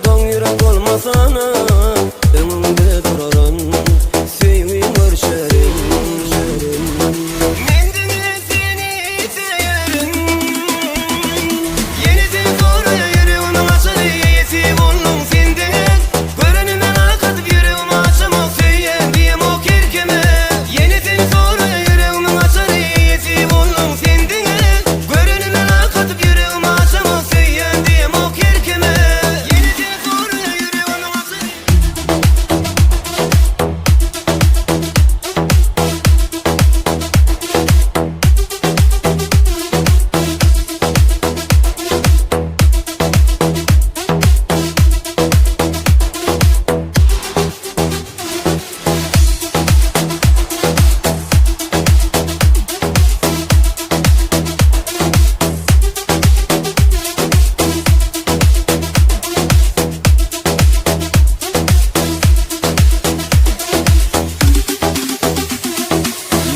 telefonu don yürek olmasana. Önümde durarım sevim görüşerim. Mendine seni severim. Yenisi sonra yüreğimi açar yetim oldum senden. Görenimden akatıp yüreğimi açamam söyleyen diyem o kerkeme. Yenisi sonra yüreğimi açar yetim oldum senden. Görenimden akatıp yüreğimi açamam söyleyen diyem o kerkeme. Yenisi sonra yüreğimi açar.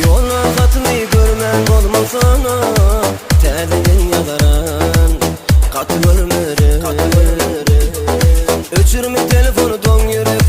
Yola katmayı görmek olmasana. Tədəyin yağaran katı görmürüm. Öçürmü telefonu don yürek